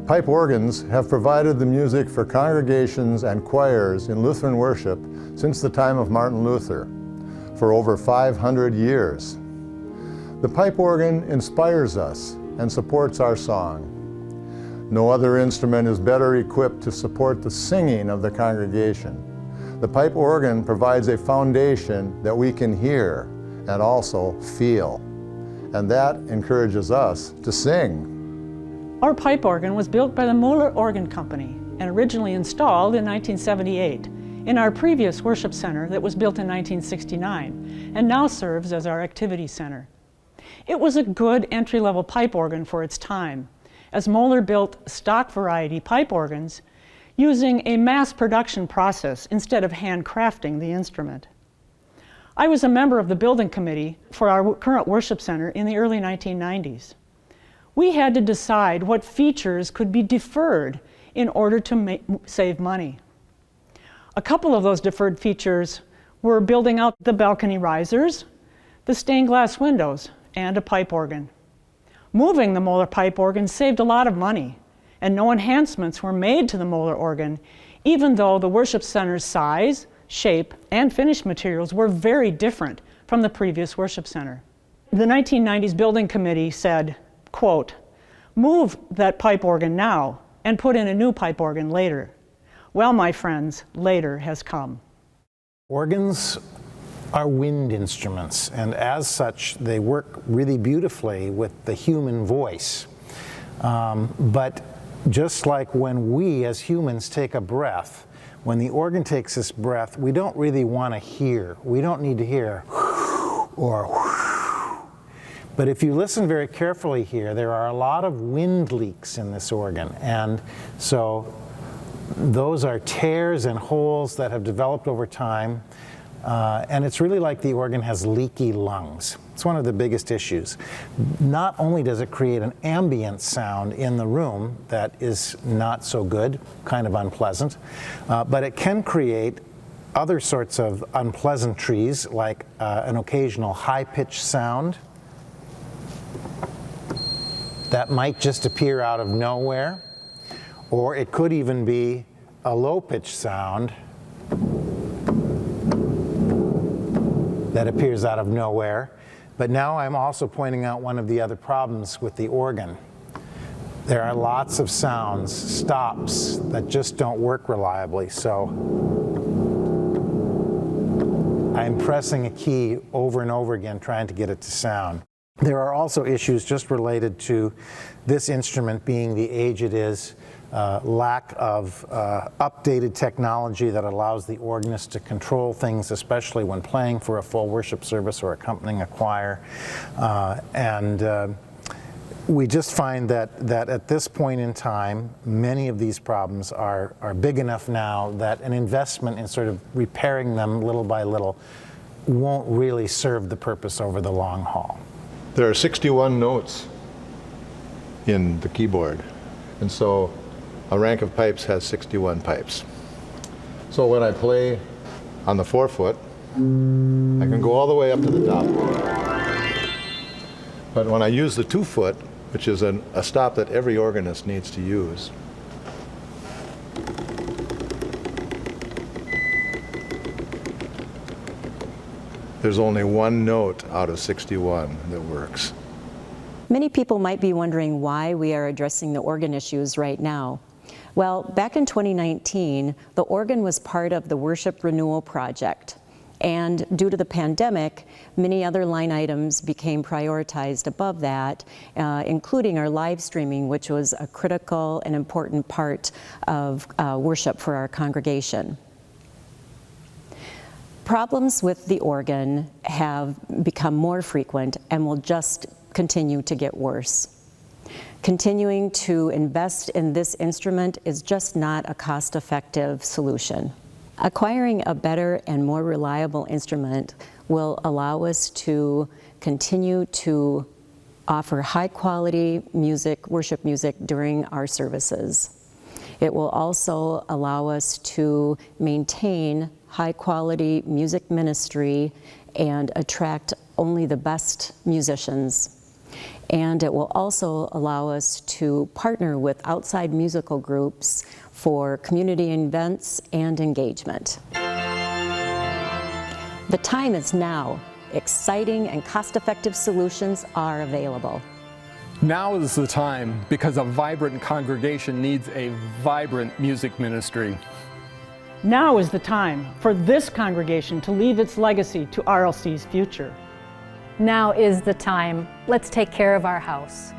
Pipe organs have provided the music for congregations and choirs in Lutheran worship since the time of Martin Luther, for over 500 years. The pipe organ inspires us and supports our song. No other instrument is better equipped to support the singing of the congregation. The pipe organ provides a foundation that we can hear and also feel, and that encourages us to sing. Our pipe organ was built by the Moeller Organ Company and originally installed in 1978 in our previous worship center that was built in 1969 and now serves as our activity center. It was a good entry-level pipe organ for its time, as Moeller built stock variety pipe organs using a mass production process instead of handcrafting the instrument. I was a member of the building committee for our current worship center in the early 1990s. We had to decide what features could be deferred in order to save money. A couple of those deferred features were building out the balcony risers, the stained glass windows, and a pipe organ. Moving the Moeller pipe organ saved a lot of money, and no enhancements were made to the Moeller organ, even though the worship center's size, shape, and finish materials were very different from the previous worship center. The 1990s building committee said, quote, "Move that pipe organ now and put in a new pipe organ later." Well, my friends, later has come. Organs are wind instruments, and as such, they work really beautifully with the human voice. But just like when we as humans take a breath, when the organ takes this breath, we don't really want to hear. We don't need to hear or but if you listen very carefully here, there are a lot of wind leaks in this organ, and so those are tears and holes that have developed over time, and it's really like the organ has leaky lungs. It's one of the biggest issues. Not only does it create an ambient sound in the room that is not so good, kind of unpleasant, but it can create other sorts of unpleasantries, like an occasional high-pitched sound that might just appear out of nowhere, or it could even be a low-pitched sound that appears out of nowhere. But now I'm also pointing out one of the other problems with the organ. There are lots of sounds, stops, that just don't work reliably, so I'm pressing a key over and over again trying to get it to sound. There are also issues just related to this instrument being the age it is, lack of updated technology that allows the organist to control things, especially when playing for a full worship service or accompanying a choir. We just find that at this point in time, many of these problems are big enough now that an investment in sort of repairing them little by little won't really serve the purpose over the long haul. There are 61 notes in the keyboard, and so a rank of pipes has 61 pipes. So when I play on the 4-foot, I can go all the way up to the top. But when I use the 2-foot, which is a stop that every organist needs to use, there's only one note out of 61 that works. Many people might be wondering why we are addressing the organ issues right now. Well, back in 2019, the organ was part of the Worship Renewal Project. And due to the pandemic, many other line items became prioritized above that, including our live streaming, which was a critical and important part of worship for our congregation. Problems with the organ have become more frequent and will just continue to get worse. Continuing to invest in this instrument is just not a cost-effective solution. Acquiring a better and more reliable instrument will allow us to continue to offer high-quality music, worship music during our services. It will also allow us to maintain high-quality music ministry and attract only the best musicians. And it will also allow us to partner with outside musical groups for community events and engagement. The time is now. Exciting and cost-effective solutions are available. Now is the time, because a vibrant congregation needs a vibrant music ministry. Now is the time for this congregation to leave its legacy to RLC's future. Now is the time. Let's take care of our house.